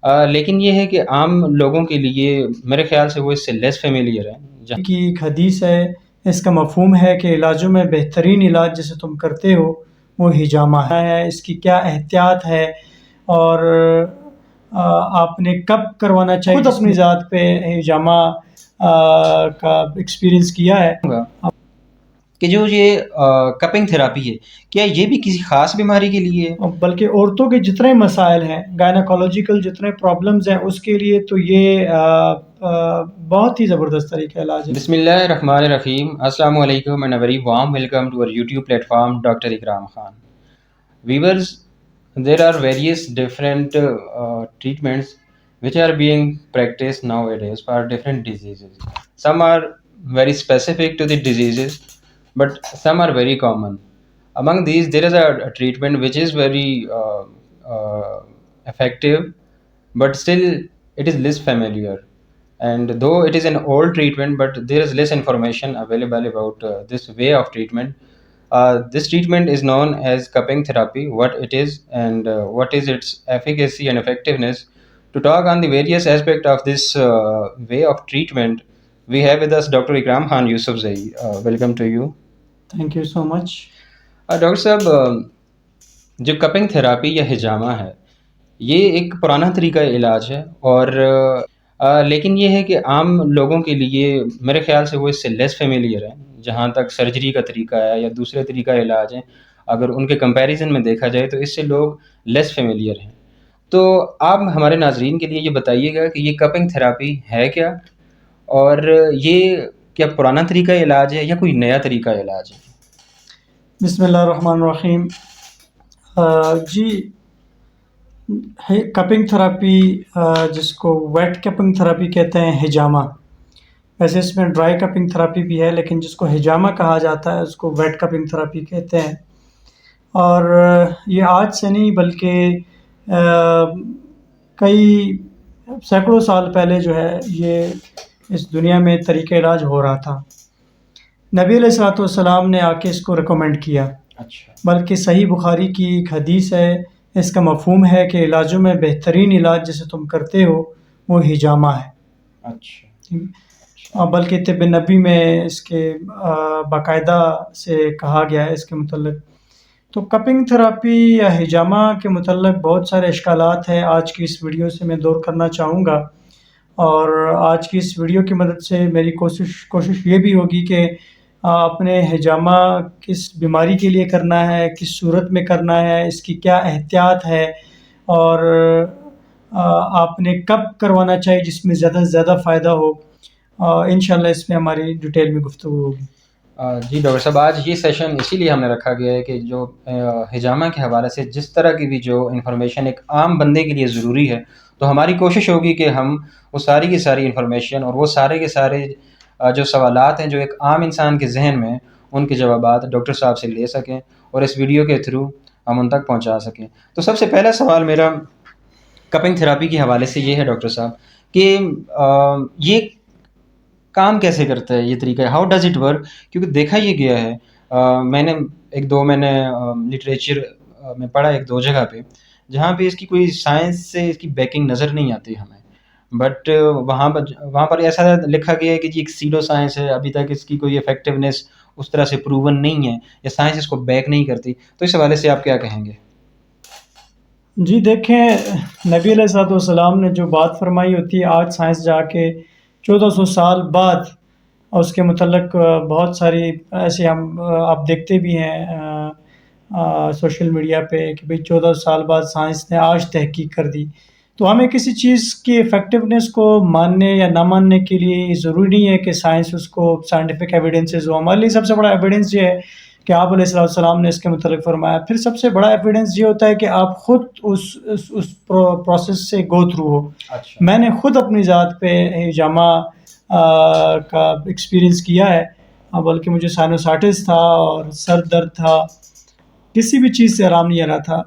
لیکن یہ ہے کہ عام لوگوں کے لیے میرے خیال سے وہ اس سے لیس فیملیئر ہے. کی ایک حدیث ہے، اس کا مفہوم ہے کہ علاجوں میں بہترین علاج جسے تم کرتے ہو وہ حجامہ ہے. اس کی کیا احتیاط ہے اور آپ نے کب کروانا چاہیے؟ خود اپنی ذات پہ حجامہ کا ایکسپیرینس کیا ہے کہ جو یہ کپنگ تھراپی ہے، کیا یہ بھی کسی خاص بیماری کے لیے ہے؟ بلکہ عورتوں کے جتنے مسائل ہیں، گائناکولوجیکل جتنے پرابلمز ہیں، اس کے لیے تو یہ بہت ہی زبردست طریقہ علاج ہے. بسم اللہ الرحمن الرحیم. السلام علیکم and very warm welcome to our YouTube platform doctor Ikram Khan. Viewers, there are various different treatments which are being practiced nowadays for different diseases. Some are very specific to the diseases, but some are very common. Among these, there is a treatment which is very effective, but still it is less familiar. And though it is an old treatment, but there is less information available about this way of treatment. This treatment is known as cupping therapy, what it is and what is its efficacy and effectiveness. To talk on the various aspects of this way of treatment, we have with us Dr. Ikram Khan Yusufzai. Welcome to you. Thank you so much. Doctor صاحب، جو cupping therapy یا حجامہ ہے، یہ ایک پرانا طریقہ علاج ہے، اور لیکن یہ ہے کہ عام لوگوں کے لیے میرے خیال سے وہ اس سے لیس فیملیئر ہے. جہاں تک سرجری کا طریقہ ہے یا دوسرے طریقہ علاج ہیں، اگر ان کے کمپیریزن میں دیکھا جائے تو اس سے لوگ لیس فیملیئر ہیں. تو آپ ہمارے ناظرین کے لیے یہ بتائیے گا کہ یہ کپنگ تھراپی ہے کیا، اور یہ کیا پرانا طریقہ علاج ہے یا کوئی نیا طریقہ علاج ہے؟ بسم اللہ الرحمن الرحیم. جی، کپنگ تھراپی جس کو ویٹ کپنگ تھراپی کہتے ہیں، حجامہ. ویسے اس میں ڈرائی کپنگ تھراپی بھی ہے، لیکن جس کو حجامہ کہا جاتا ہے اس کو ویٹ کپنگ تھراپی کہتے ہیں. اور یہ آج سے نہیں بلکہ کئی سینکڑوں سال پہلے جو ہے یہ اس دنیا میں طریقہ علاج ہو رہا تھا. نبی علیہ الصلوۃ والسلام نے آ کے اس کو ریکمینڈ کیا. اچھا. بلکہ صحیح بخاری کی ایک حدیث ہے، اس کا مفہوم ہے کہ علاجوں میں بہترین علاج جسے تم کرتے ہو وہ حجامہ ہے. اچھا. بلکہ طب نبی میں اس کے باقاعدہ سے کہا گیا ہے اس کے متعلق. تو کپنگ تھراپی یا حجامہ کے متعلق بہت سارے اشکالات ہیں، آج کی اس ویڈیو سے میں دور کرنا چاہوں گا. اور آج کی اس ویڈیو کی مدد سے میری کوشش یہ بھی ہوگی کہ اپنے حجامہ کس بیماری کے لیے کرنا ہے، کس صورت میں کرنا ہے، اس کی کیا احتیاط ہے، اور آپ نے کب کروانا چاہیے جس میں زیادہ سے زیادہ فائدہ ہو. انشاءاللہ اس میں ہماری ڈیٹیل میں گفتگو ہوگی. جی ڈاکٹر صاحب، آج یہ سیشن اسی لیے ہم نے رکھا گیا ہے کہ جو حجامہ کے حوالے سے جس طرح کی بھی جو انفارمیشن ایک عام بندے کے لیے ضروری ہے، تو ہماری کوشش ہوگی کہ ہم وہ ساری کی ساری انفارمیشن اور وہ سارے کے سارے جو سوالات ہیں جو ایک عام انسان کے ذہن میں، ان کے جوابات ڈاکٹر صاحب سے لے سکیں اور اس ویڈیو کے تھرو ہم ان تک پہنچا سکیں. تو سب سے پہلا سوال میرا کپنگ تھراپی کے حوالے سے یہ ہے ڈاکٹر صاحب کہ یہ کام کیسے کرتا ہے، یہ طریقہ ہے، ہاؤ ڈز اٹ ورک؟ کیونکہ دیکھا یہ گیا ہے، میں نے لٹریچر میں پڑھا ایک دو جگہ پہ جہاں پہ اس کی کوئی سائنس سے اس کی بیکنگ نظر نہیں آتی ہمیں، بٹ وہاں پر ایسا لکھا گیا ہے کہ جی ایک سیڈو سائنس ہے، ابھی تک اس کی کوئی افیکٹونیس اس طرح سے پروون نہیں ہے، یا سائنس اس کو بیک نہیں کرتی. تو اس حوالے سے آپ کیا کہیں گے؟ جی دیکھیں، نبی علیہ الصلوۃ والسلام نے جو بات فرمائی ہوتی ہے، آج سائنس جا کے 1400 سال بعد اس کے متعلق بہت ساری ایسے آپ دیکھتے بھی ہیں سوشل میڈیا پہ کہ بھئی 14 سال بعد سائنس نے آج تحقیق کر دی. تو ہمیں کسی چیز کی افیکٹونیس کو ماننے یا نہ ماننے کے لیے ضروری نہیں ہے کہ سائنس اس کو سائنٹیفک ایویڈنسز ہو. ہمارے لیے سب سے بڑا ایویڈنس یہ ہے کہ آپ علیہ السلام نے اس کے متعلق فرمایا. پھر سب سے بڑا ایویڈنس یہ ہوتا ہے کہ آپ خود اس پروسیس سے گو تھرو ہو. اچھا. میں نے خود اپنی ذات پہ حجامہ کا ایکسپیرینس کیا ہے، بلکہ مجھے سائنوسائٹس تھا اور سر درد تھا، کسی بھی چیز سے آرام نہیں آ رہا تھا.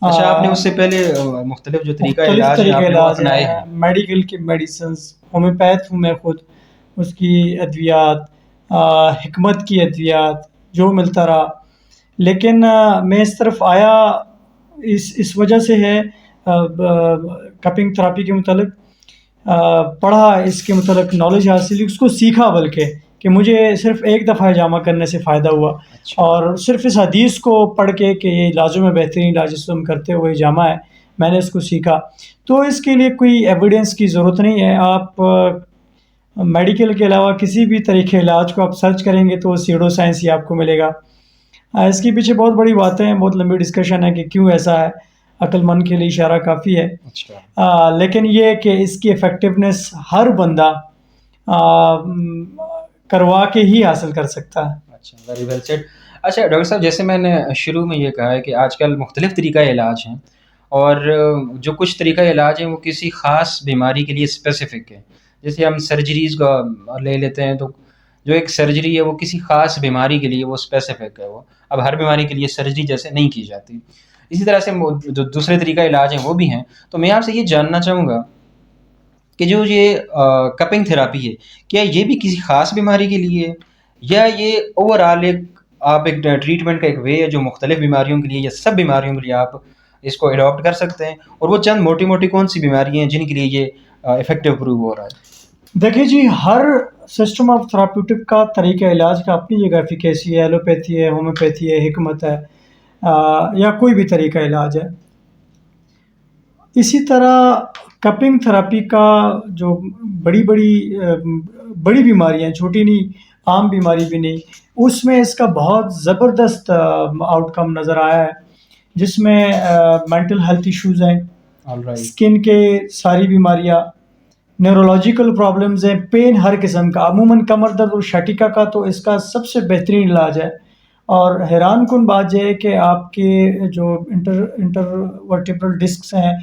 اچھا، آپ نے اس سے پہلے مختلف جو طریقہ علاج ہے میڈیکل کی میڈیسنز، ہومیوپیتھ ہوں میں خود، اس کی ادویات، حکمت کی ادویات جو ملتا رہا. لیکن میں اس طرف آیا اس وجہ سے ہے کپنگ تھراپی کے متعلق پڑھا، اس کے متعلق نالج حاصل کی، اس کو سیکھا، بلکہ کہ مجھے صرف ایک دفعہ حجامہ کرنے سے فائدہ ہوا، اچھا اور صرف اس حدیث کو پڑھ کے کہ یہ علاجوں میں بہترین علاج جس کو ہم کرتے ہوئے حجامہ ہے، میں نے اس کو سیکھا۔ تو اس کے لیے کوئی ایویڈنس کی ضرورت نہیں ہے، آپ میڈیکل کے علاوہ کسی بھی طریقے علاج کو آپ سرچ کریں گے تو سیڈو سائنس ہی آپ کو ملے گا۔ اس کے پیچھے بہت بڑی باتیں ہیں، بہت لمبی ڈسکشن ہے کہ کیوں ایسا ہے، عقل مند کے لیے اشارہ کافی ہے۔ اچھا لیکن یہ کہ اس کی افیکٹونیس ہر بندہ کروا کے ہی حاصل کر سکتا ہے۔ اچھا ویری ویل سیڈ۔ اچھا ڈاکٹر صاحب، جیسے میں نے شروع میں یہ کہا ہے کہ آج کل مختلف طریقہ علاج ہیں، اور جو کچھ طریقہ علاج ہیں وہ کسی خاص بیماری کے لیے اسپیسیفک ہے۔ جیسے ہم سرجریز کا لے لیتے ہیں، تو جو ایک سرجری ہے وہ کسی خاص بیماری کے لیے وہ اسپیسیفک ہے، وہ اب ہر بیماری کے لیے سرجری جیسے نہیں کی جاتی۔ اسی طرح سے جو دوسرے طریقہ علاج ہیں وہ بھی ہیں۔ تو میں آپ سے یہ جاننا چاہوں گا کہ جو یہ کپنگ تھراپی ہے، کیا یہ بھی کسی خاص بیماری کے لیے ہے، یا یہ اوور آل ایک ٹریٹمنٹ کا ایک وے ہے جو مختلف بیماریوں کے لیے یا سب بیماریوں کے لیے آپ اس کو اڈاپٹ کر سکتے ہیں، اور وہ چند موٹی موٹی کون سی بیماری ہیں جن کے لیے یہ افیکٹو پروو ہو رہا ہے؟ دیکھیے جی، ہر سسٹم آف تھراپیوٹک کا طریقہ علاج کا اپنی جگہ ایفیکیسی ہے، ایلوپیتھی ہے، ہومیوپیتھی ہے، حکمت ہے، یا کوئی بھی طریقہ علاج ہے۔ اسی طرح کپنگ تھراپی کا جو بڑی بڑی بیماریاں ہیں، چھوٹی نہیں، عام بیماری بھی نہیں، اس میں اس کا بہت زبردست آؤٹ کم نظر آیا ہے، جس میں مینٹل ہیلتھ ایشوز ہیں، آل رائٹ۔ اسکن کے ساری بیماریاں، نیورولوجیکل پرابلمز ہیں، پین ہر قسم کا، عموماً کمر درد اور شٹیکا کا تو اس کا سب سے بہترین علاج ہے۔ اور حیران کن بات یہ ہے کہ آپ کے جو انٹر ورٹیبرل ڈسکس ہیں،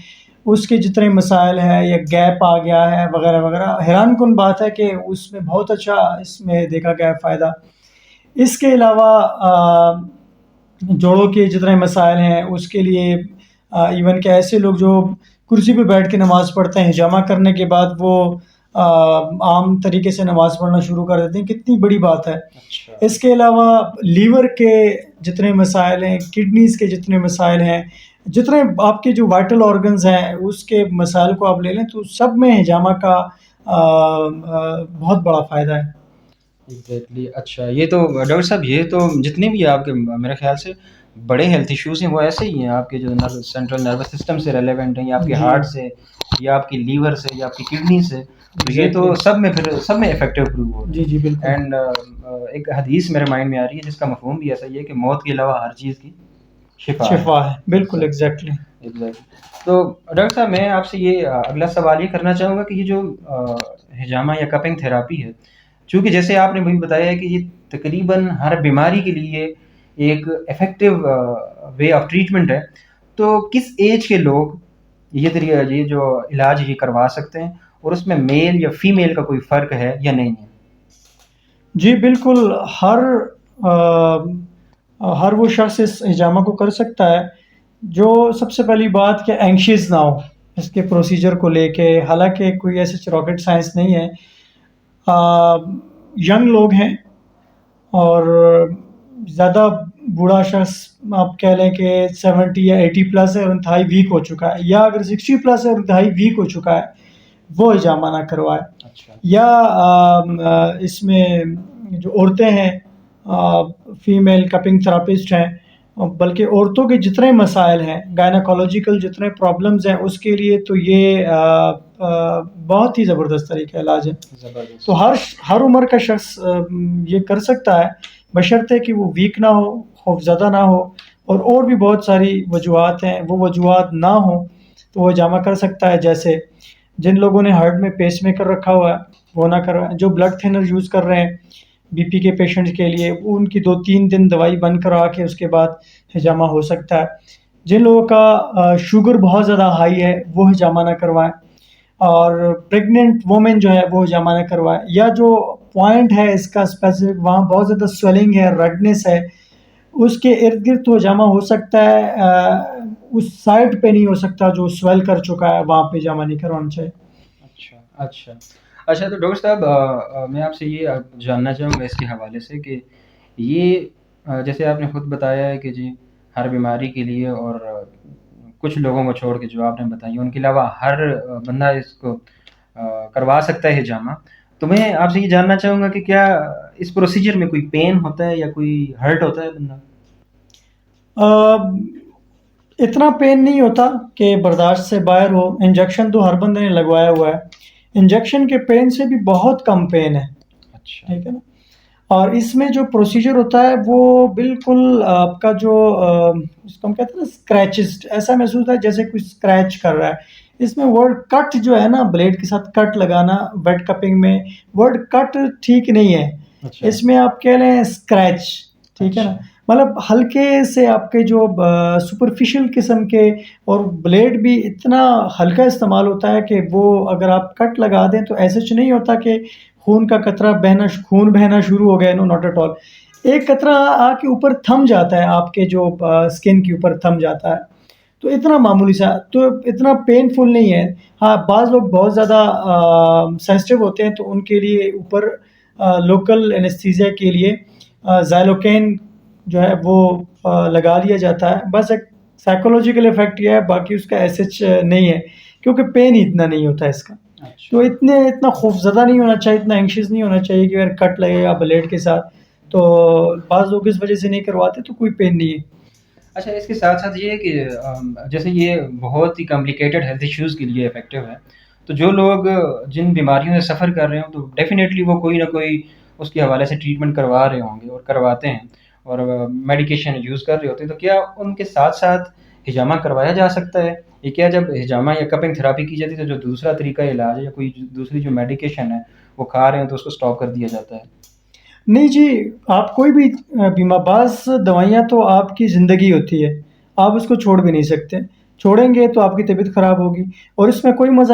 اس کے جتنے مسائل ہیں، یا گیپ آ گیا ہے وغیرہ وغیرہ، حیران کن بات ہے کہ اس میں بہت اچھا اس میں دیکھا گیا ہے فائدہ۔ اس کے علاوہ جوڑوں کے جتنے مسائل ہیں اس کے لیے، ایون کہ ایسے لوگ جو کرسی پہ بیٹھ کے نماز پڑھتے ہیں، حجامہ کرنے کے بعد وہ عام طریقے سے نماز پڑھنا شروع کر دیتے ہیں، کتنی بڑی بات ہے۔ اچھا اس کے علاوہ لیور کے جتنے مسائل ہیں، کڈنیز کے جتنے مسائل ہیں، جتنے آپ کے جو وائٹل آرگنز ہیں اس کے مسائل کو آپ لے لیں تو سب میں حجامہ کا بہت بڑا فائدہ ہے۔ ایگزیکٹلی۔ اچھا، یہ تو ڈاکٹر صاحب، یہ تو جتنے بھی آپ کے میرے خیال سے بڑے ہیلتھ ایشوز ہیں وہ ایسے ہی ہیں، آپ کے جو سینٹرل نروس سسٹم سے ریلیونٹ ہیں، یا آپ کے جی ہارٹ سے، یا آپ کی لیور سے، یا آپ کی کڈنی سے، تو یہ تو ایگزیکٹلی، سب میں افیکٹو پروو ہو رہا جی جی بالکل۔ ہے۔ اینڈ ایک حدیث میرے مائنڈ میں آ رہی ہے جس کا مفہوم بھی ایسا ہی ہے کہ موت کے علاوہ ہر چیز کی شفا ہے۔ شفا ہے، بالکل ایگزیکٹلی۔ ایگزیکٹلی۔ تو ڈاکٹر صاحب، میں آپ سے یہ اگلا سوال یہ کرنا چاہوں گا کہ یہ جو حجامہ یا کپنگ تھراپی ہے، چونکہ جیسے آپ نے بھی بتایا ہے کہ یہ تقریباً ہر بیماری کے لیے ایک افیکٹو وے آف ٹریٹمنٹ ہے، تو کس ایج کے لوگ یہ جو علاج یہ کروا سکتے ہیں، اور اس میں میل یا فیمیل کا کوئی فرق ہے یا نہیں ہے؟ جی بالکل، ہر وہ شخص اس حجامہ کو کر سکتا ہے جو سب سے پہلی بات کہ اینکشیس نہ ہو اس کے پروسیجر کو لے کے، حالانکہ کوئی ایسے راکٹ سائنس نہیں ہے۔ ینگ لوگ ہیں، اور زیادہ بوڑھا شخص آپ کہہ لیں کہ 70 یا 80 پلس ہے اور انتہائی ویک ہو چکا ہے، یا اگر 60 پلس ہے اور انتہائی ویک ہو چکا ہے، وہ حجامہ نہ کروائے۔ اچھا یا اس میں جو عورتیں ہیں، فیمیل کپنگ تھراپسٹ ہیں، بلکہ عورتوں کے جتنے مسائل ہیں، گائناکولوجیکل جتنے پرابلمز ہیں، اس کے لیے تو یہ بہت ہی زبردست طریقہ علاج ہے۔ زبردست۔ تو ہر عمر کا شخص یہ کر سکتا ہے، بشرطے کہ وہ ویک نہ ہو، خوفزدہ نہ ہو، اور بھی بہت ساری وجوہات ہیں، وہ وجوہات نہ ہوں تو وہ حجامہ کر سکتا ہے۔ جیسے جن لوگوں نے ہارٹ میں پیس میکر رکھا ہوا ہے وہ نہ کروائیں، جو بلڈ تھنر یوز کر رہے ہیں بی پی کے پیشنٹ کے لیے، وہ ان کی 2-3 دن دوائی بند کرا کے اس کے بعد حجامہ ہو سکتا ہے۔ جن لوگوں کا شوگر بہت زیادہ ہائی ہے وہ حجامہ نہ کروائیں، اور پریگننٹ وومن جو ہے وہ حجامہ نہ کروائے، یا جو پوائنٹ ہے اس کا اسپیسیفک وہاں بہت زیادہ سویلنگ ہے، ریڈنس ہے، اس کے ارد گرد تو حجامہ ہو سکتا ہے، اس سائٹ پہ نہیں ہو سکتا جو سویل کر چکا ہے، وہاں پہ حجامہ نہیں کروانا چاہیے۔ اچھا اچھا اچھا، تو ڈاکٹر صاحب، میں آپ سے یہ جاننا چاہوں گا اس کے حوالے سے کہ یہ جیسے آپ نے خود بتایا ہے کہ جی ہر بیماری کے لیے اور کچھ لوگوں کو چھوڑ کے جو آپ نے بتائی، ان کے علاوہ ہر بندہ اس کو کروا سکتا ہے حجامہ. تو میں آپ سے یہ جاننا چاہوں گا کہ کیا اس پروسیجر میں کوئی پین ہوتا ہے یا کوئی ہرٹ ہوتا ہے بندہ؟ اتنا پین نہیں ہوتا کہ برداشت سے باہر ہو. انجیکشن تو ہر بندے نے لگوایا ہوا ہے. انجیکشن کے پین سے بھی بہت کم پین ہے. اچھا. ٹھیک ہے نا. اور اس میں جو پروسیجر ہوتا ہے وہ بالکل آپ کا جو اس کو ہم کہتے ہیں نا اسکریچز، ایسا محسوس ہوتا ہے جیسے کوئی اسکریچ کر رہا ہے. اس میں ورڈ کٹ جو ہے نا، بلیڈ کے ساتھ کٹ لگانا ویٹ کپنگ میں، ورڈ کٹ ٹھیک نہیں ہے. اچھا. اس میں آپ کہہ لیں اسکریچ. ٹھیک ہے نا. مطلب ہلکے سے آپ کے جو سپرفیشل قسم کے، اور بلیڈ بھی اتنا ہلکا استعمال ہوتا ہے کہ وہ اگر آپ کٹ لگا دیں تو ایسے نہیں ہوتا کہ خون کا قطرہ خون بہنا شروع ہو گیا. نو، ناٹ ایٹ آل. ایک قطرہ آ کے اوپر تھم جاتا ہے، آپ کے جو اسکن کے اوپر تھم جاتا ہے. تو اتنا معمولی سا، تو اتنا پین فل نہیں ہے. ہاں، بعض لوگ بہت زیادہ سینسٹیو ہوتے ہیں تو ان کے لیے اوپر لوکل انیستھیزیا کے لیے زائلوکین جو ہے وہ لگا لیا جاتا ہے. بس ایک سائیکولوجیکل افیکٹ یہ ہے، باقی اس کا ایسچ نہیں ہے، کیونکہ پین ہی اتنا نہیں ہوتا اس کا. تو اتنا خوف زدہ نہیں ہونا چاہیے، اتنا اینکشیس نہیں ہونا چاہیے کہ یار کٹ لگے گا بلیڈ کے ساتھ. تو بعض لوگ اس وجہ سے نہیں کرواتے، تو کوئی پین نہیں ہے. اچھا، اس کے ساتھ ساتھ یہ ہے کہ جیسے یہ بہت ہی کمپلیکیٹڈ ہیلتھ ایشوز کے لیے افیکٹو ہے، تو جو لوگ جن بیماریوں سے سفر کر رہے ہوں تو ڈیفینیٹلی وہ کوئی نہ کوئی اس کے حوالے سے ٹریٹمنٹ کروا رہے ہوں گے اور کرواتے ہیں، اور میڈیکیشن یوز کر رہے ہوتے ہیں. تو کیا ان کے ساتھ ساتھ حجامہ کروایا جا سکتا ہے؟ یہ کیا جب حجامہ یا کپنگ تھراپی کی جاتی ہے تو جو دوسرا طریقہ علاج ہے یا کوئی دوسری جو میڈیکیشن ہے وہ کھا رہے ہیں تو اس کو اسٹاپ کر دیا جاتا ہے؟ نہیں جی، آپ کوئی بھی بیمہ باز دوائیاں تو آپ کی زندگی ہوتی ہے، آپ اس کو چھوڑ بھی نہیں سکتے. چھوڑیں گے تو آپ کی طبیعت خراب ہوگی، اور اس میں کوئی مزہ